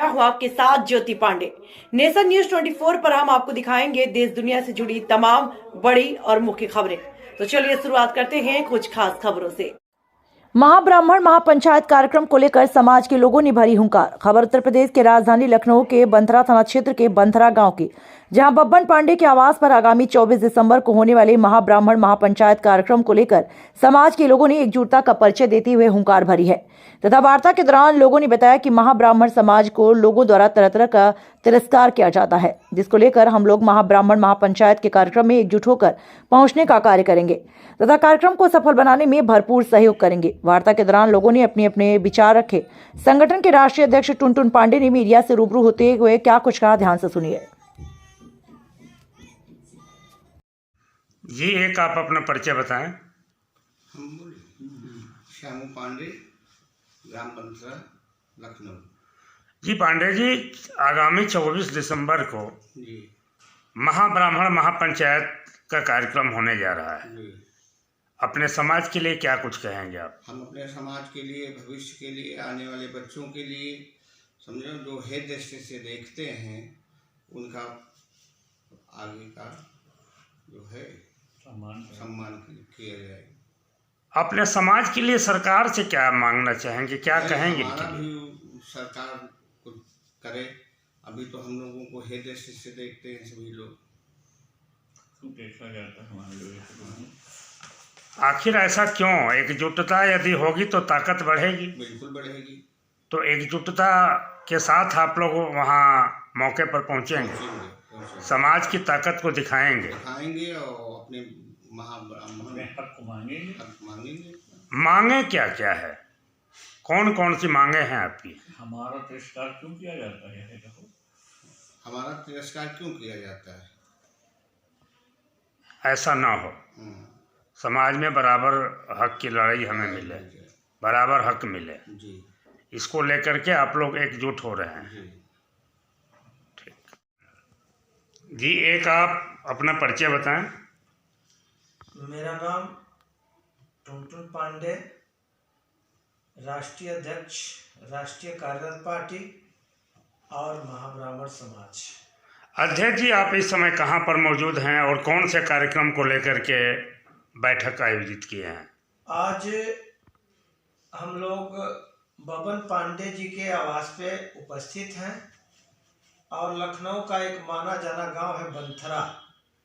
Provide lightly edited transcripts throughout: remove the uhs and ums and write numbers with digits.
हूं आपके साथ ज्योति पांडे। नेशन न्यूज 24 पर हम आपको दिखाएंगे देश दुनिया से जुड़ी तमाम बड़ी और मुख्य खबरें। तो चलिए शुरुआत करते हैं कुछ खास खबरों से। महाब्राह्मण महापंचायत कार्यक्रम को लेकर समाज के लोगों ने भरी हुंकार। खबर उत्तर प्रदेश के राजधानी लखनऊ के बंथरा थाना क्षेत्र के बंथरा गांव की, जहां बब्बन पांडे के आवास पर आगामी 24 दिसंबर को होने वाले महाब्राह्मण महापंचायत कार्यक्रम को लेकर समाज के लोगों ने एकजुटता का परिचय देते हुए हुंकार भरी है। तथा वार्ता के दौरान लोगों ने बताया कि महाब्राह्मण समाज को लोगों द्वारा तरह तरह का तिरस्कार किया जाता है, जिसको लेकर हम लोग महाब्राह्मण महापंचायत के कार्यक्रम में एकजुट होकर पहुंचने का कार्य करेंगे तथा कार्यक्रम को सफल बनाने में भरपूर सहयोग करेंगे। वार्ता के दौरान लोगों ने अपने अपने विचार रखे। संगठन के राष्ट्रीय अध्यक्ष टुनटुन पांडे ने मीडिया से रूबरू होते हुए क्या कुछ कहा, ध्यान से सुनिए। जी, एक आप अपना परिचय बताएं। हम श्यामू पांडे, ग्राम बंथरा, लखनऊ। जी पांडे जी, आगामी 24 दिसंबर को जी महाब्राह्मण महापंचायत का कार्यक्रम होने जा रहा है। जी अपने समाज के लिए क्या कुछ कहेंगे आप? हम अपने समाज के लिए, भविष्य के लिए, आने वाले बच्चों के लिए, समझो जो हे दृष्टि से देखते हैं उनका आगे का जो है सम्मान किया जाए। अपने समाज के लिए सरकार से क्या मांगना चाहेंगे, क्या कहेंगे? हमारा भी सरकार कुछ करे। अभी तो हम लोगों को हे दृष्टि से देखते हैं सभी लोग, देखा जाता है हमारे लोग। आखिर ऐसा क्यों? एकजुटता यदि होगी तो ताकत बढ़ेगी। बिल्कुल बढ़ेगी। तो एकजुटता के साथ आप लोग वहाँ मौके पर पहुँचेंगे, समाज की ताकत को दिखाएंगे और अपने महाब्राह्मण हक मांगेंगे। मांगे क्या क्या है, कौन कौन सी मांगे हैं आपकी? हमारा तिरस्कार क्यों किया जाता है? हमारा तिरस्कार क्यों किया जाता है? ऐसा ना हो, समाज में बराबर हक की लड़ाई हमें मिले, बराबर हक मिले, जी इसको लेकर के आप लोग एकजुट हो रहे हैं। जी ठीक जी, एक आप अपना परिचय बताएं। मेरा नाम टुनटुन पांडे, राष्ट्रीय अध्यक्ष, राष्ट्रीय कार्यरत पार्टी और महाब्राह्मण समाज। अध्यक्ष जी, आप इस समय कहाँ पर मौजूद हैं और कौन से कार्यक्रम को लेकर के बैठक आयोजित किए हैं? आज हम लोग बब्बन पांडे जी के आवास पे उपस्थित हैं और लखनऊ का एक माना जाना गांव है बंथरा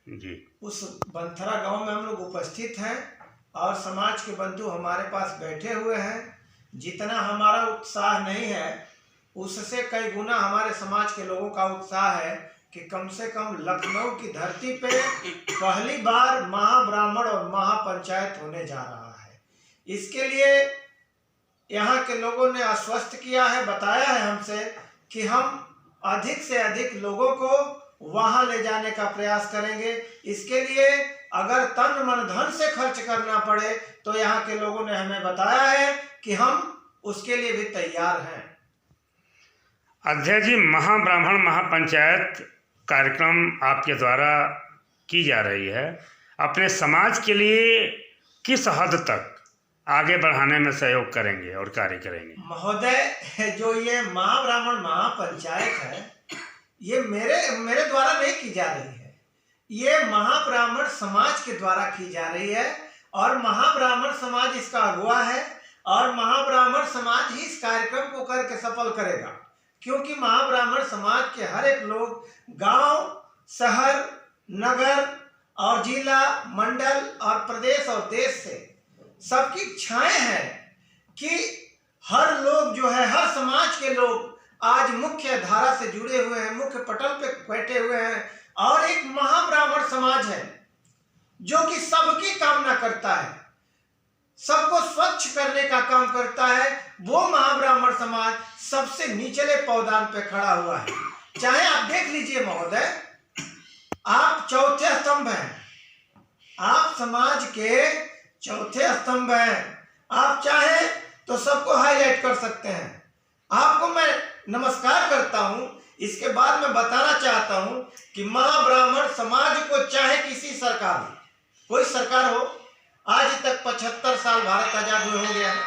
जी। उस बंथरा गांव में हम लोग उपस्थित हैं और समाज के बंधु हमारे पास बैठे हुए हैं। जितना हमारा उत्साह नहीं है उससे कई गुना हमारे समाज के लोगों का उत्साह है कि कम से कम लखनऊ की धरती पे पहली बार महाब्राह्मण और महापंचायत होने जा रहा है। इसके लिए यहाँ के लोगों ने आश्वस्त किया है, बताया है हमसे कि हम अधिक से अधिक लोगों को वहां ले जाने का प्रयास करेंगे। इसके लिए अगर तन मन धन से खर्च करना पड़े तो यहाँ के लोगों ने हमें बताया है कि हम उसके लिए भी तैयार हैं। अध्यक्ष जी, महाब्राह्मण महापंचायत कार्यक्रम आपके द्वारा की जा रही है, अपने समाज के लिए किस हद तक आगे बढ़ाने में सहयोग करेंगे और कार्य करेंगे? महोदय, जो ये महाब्राह्मण महापंचायत है ये मेरे द्वारा नहीं की जा रही है, ये महाब्राह्मण समाज के द्वारा की जा रही है और महाब्राह्मण समाज इसका अगुवा है और महाब्राह्मण समाज ही इस कार्यक्रम को करके सफल करेगा। क्योंकि महाब्राह्मण समाज के हर एक लोग गांव, शहर, नगर और जिला, मंडल और प्रदेश और देश से सबकी इच्छाएं हैं कि हर लोग जो है, हर समाज के लोग आज मुख्य धारा से जुड़े हुए हैं, मुख्य पटल पे बैठे हुए हैं और एक महाब्राह्मण समाज है जो कि सबकी कामना करता है, सबको स्वच्छ करने का काम करता है। वो महाब्राह्मण समाज सबसे निचले पौधान पे खड़ा हुआ है। चाहे आप देख लीजिए महोदय, आप चौथे स्तंभ हैं, आप समाज के चौथे स्तंभ हैं। आप चाहें तो सबको हाईलाइट कर सकते हैं। आपको मैं नमस्कार करता हूं। इसके बाद मैं बताना चाहता हूं कि महाब्राह्मण समाज को चाहे किसी सरकार हो, कोई सरकार हो, आज तक 75 साल भारत आजाद हो गया है,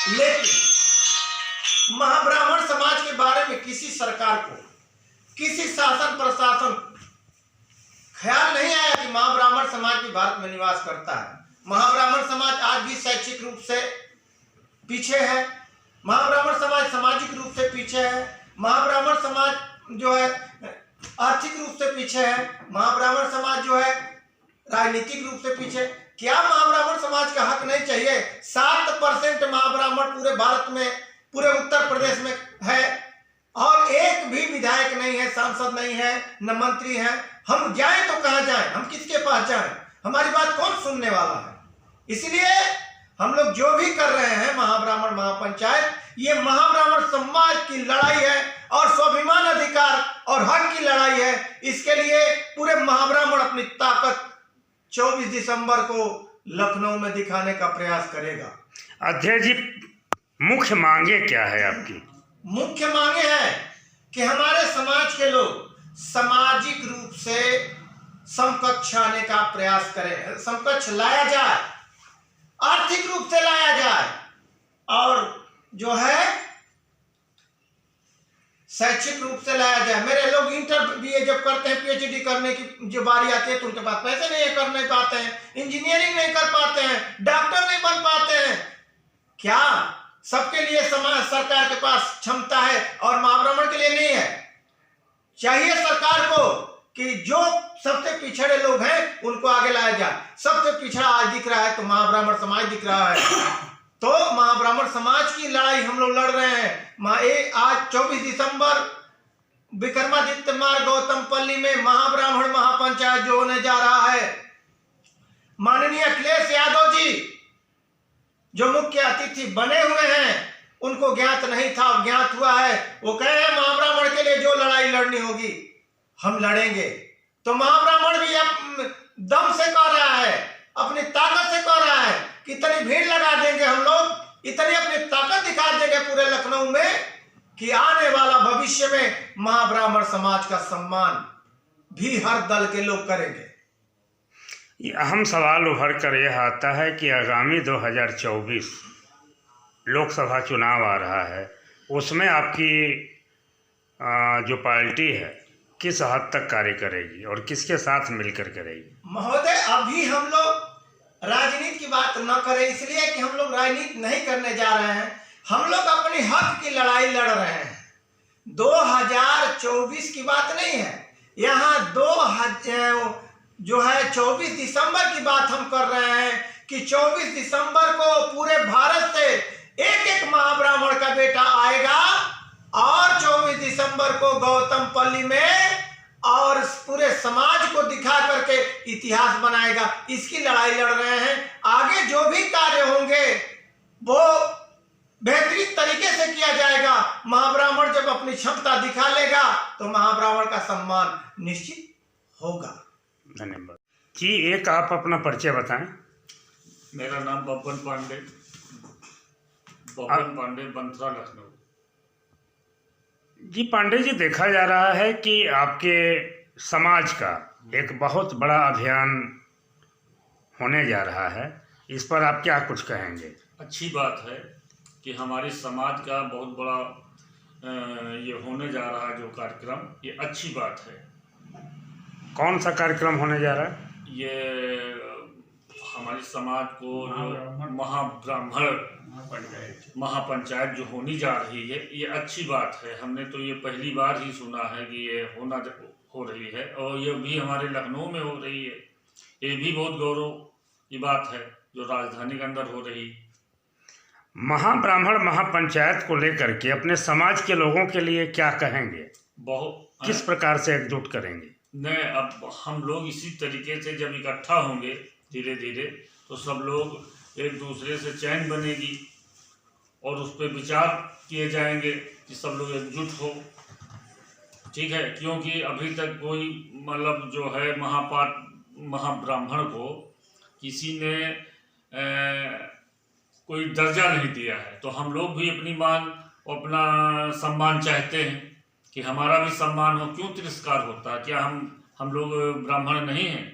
लेकिन महाब्राह्मण समाज के बारे में किसी सरकार को, किसी शासन प्रशासन ख्याल नहीं आया कि महाब्राह्मण समाज भी भारत में निवास करता है। महाब्राह्मण समाज आज भी शैक्षिक रूप से पीछे है, महाब्राह्मण समाज सामाजिक रूप से पीछे है, महाब्राह्मण समाज जो है आर्थिक रूप से पीछे है, महाब्राह्मण समाज जो है राजनीतिक रूप से पीछे। क्या महाब्राह्मण समाज का हक नहीं चाहिए? 7% महाब्राह्मण पूरे भारत में, पूरे उत्तर प्रदेश में है और एक भी विधायक नहीं है, सांसद नहीं है, न मंत्री है। हम जाएं तो कहां जाएं? हम किसके पास जाएं? हमारी बात कौन सुनने वाला है? इसलिए हम लोग जो भी कर रहे हैं महाब्राह्मण महापंचायत, ये महाब्राह्मण समाज की लड़ाई है और स्वाभिमान अधिकार और हक की लड़ाई है। इसके लिए पूरे महाब्राह्मण अपनी ताकत 24 दिसंबर को लखनऊ में दिखाने का प्रयास करेगा। अध्यक्ष जी, मुख्य मांगे क्या है आपकी? मुख्य मांगे है कि हमारे समाज के लोग सामाजिक रूप से समकक्ष आने का प्रयास करें, समकक्ष लाया जाए, आर्थिक रूप से लाया जाए और जो है शैक्षिक रूप से लाया जाए। मेरे लोग इंटर बीए जब करते हैं, पीएचडी करने की जो बारी आती है तो उनके पास पैसे नहीं कर नहीं पाते हैं, इंजीनियरिंग नहीं कर पाते हैं, डॉक्टर नहीं बन पाते हैं। क्या सबके लिए समाज सरकार के पास क्षमता है और महाब्राह्मण के लिए नहीं है? चाहिए सरकार को कि जो सबसे पिछड़े लोग हैं उनको आगे लाया जाए। सबसे पिछड़ा आज दिख रहा है तो महाब्राह्मण समाज दिख रहा है, तो महाब्राह्मण समाज की लड़ाई हम लोग लड़ रहे हैं। आज 24 दिसंबर विक्रमादित्य मार्ग गौतमपल्ली में महाब्राह्मण महापंचायत जो होने जा रहा है, माननीय अखिलेश यादव जी जो मुख्य अतिथि बने हुए हैं, उनको ज्ञात नहीं था, ज्ञात हुआ है। वो कह रहे हैं महाब्राह्मण के लिए जो लड़ाई लड़नी होगी हम लड़ेंगे। तो महाब्राह्मण भी दम से कह रहा है, अपनी ताकत से कह रहा है कि इतनी भीड़ लगा देंगे हम लोग, इतनी अपनी ताकत दिखा देंगे पूरे लखनऊ में कि आने वाला भविष्य में महाब्राह्मण समाज का सम्मान भी हर दल के लोग करेंगे। ये अहम सवाल उभर कर यह आता है कि आगामी 2024 लोकसभा चुनाव आ रहा है, उसमें आपकी जो पार्टी है किस हद तक कार्य करेगी और किसके साथ मिलकर करेगी? महोदय, अभी हम लोग राजनीति की बात न करें, इसलिए कि हम लोग राजनीति नहीं करने जा रहे हैं। हम लोग अपने हक की लड़ाई लड़ रहे हैं। 2024 की बात नहीं है, यहाँ 24 दिसंबर की बात हम कर रहे हैं कि 24 दिसंबर को पूरे भारत से एक एक महाब्राह्मण का बेटा आएगा और 24 दिसंबर को गौतमपल्ली में और पूरे समाज को दिखा करके इतिहास बनाएगा। इसकी लड़ाई लड़ रहे हैं। आगे जो भी कार्य होंगे वो बेहतरीन तरीके से किया जाएगा। महाब्राह्मण जब अपनी क्षमता दिखा लेगा तो महाब्राह्मण का सम्मान निश्चित होगा। धन्यवाद जी। एक आप अपना परिचय बताएं। मेरा नाम बब्बन पांडे, बंथरा, लखनऊ। जी पांडे जी, देखा जा रहा है कि आपके समाज का एक बहुत बड़ा अभियान होने जा रहा है, इस पर आप क्या कुछ कहेंगे? अच्छी बात है कि हमारे समाज का बहुत बड़ा ये होने जा रहा है जो कार्यक्रम, ये अच्छी बात है। कौन सा कार्यक्रम होने जा रहा है? ये हमारे समाज को महाब्राह्मण महापंचायत जो होनी जा रही है, ये अच्छी बात है। हमने तो ये पहली बार ही सुना है कि ये हो रही है और ये भी हमारे लखनऊ में हो रही है। ये भी बहुत गौरव की बात है जो राजधानी के अंदर हो रही। महाब्राह्मण महापंचायत को लेकर के अपने समाज के लोगों के लिए क्या कहेंगे? बहुत किस प्रकार से एकजुट करेंगे? नहीं, अब हम लोग इसी तरीके से जब इकट्ठा होंगे धीरे धीरे तो सब लोग एक दूसरे से चैन बनेगी और उस पर विचार किए जाएंगे कि सब लोग एकजुट हो। ठीक है, क्योंकि अभी तक कोई मतलब जो है महाब्राह्मण को किसी ने कोई दर्जा नहीं दिया है, तो हम लोग भी अपनी मांग और अपना सम्मान चाहते हैं कि हमारा भी सम्मान हो। क्यों तिरस्कार होता है? क्या हम लोग ब्राह्मण नहीं हैं?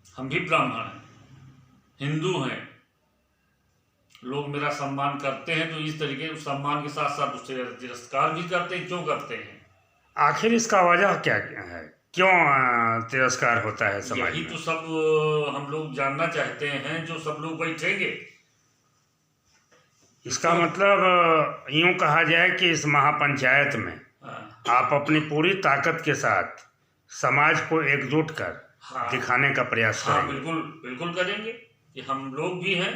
हम भी ब्राह्मण हैं, हिंदू हैं लोग मेरा सम्मान करते हैं, तो इस तरीके सम्मान के साथ साथ उससे तिरस्कार भी करते हैं। क्यों करते हैं? आखिर इसका वजह क्या है? क्यों तिरस्कार होता है समाज यही में? तो सब हम लोग जानना चाहते हैं, जो सब लोग बैठेंगे। इसका मतलब यूं कहा जाए कि इस महापंचायत में हाँ, आप अपनी पूरी ताकत के साथ समाज को एकजुट कर हाँ, दिखाने का प्रयास हाँ, करेंगे। बिल्कुल बिल्कुल करेंगे कि हम लोग भी हैं।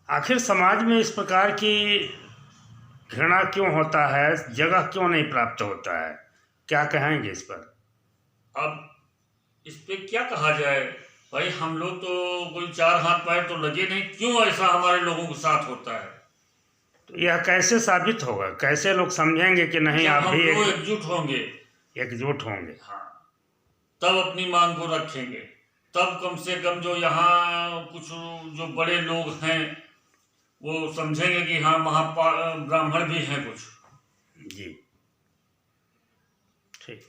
आखिर समाज में इस प्रकार की घृणा क्यों होता है? जगह क्यों नहीं प्राप्त होता है? क्या कहेंगे इस पर? अब इस पे क्या कहा जाए भाई, हम लोग तो कोई चार हाथ पैर तो लगे नहीं, क्यों ऐसा हमारे लोगों के साथ होता है? तो यह कैसे साबित होगा? कैसे लोग समझेंगे कि नहीं जब आप हम भी लोग एकजुट होंगे, एकजुट होंगे? हाँ, तब अपनी मांग को रखेंगे, तब कम से कम जो यहाँ कुछ जो बड़े लोग हैं वो समझेंगे कि हाँ ब्राह्मण भी हैं कुछ। जी, ठीक।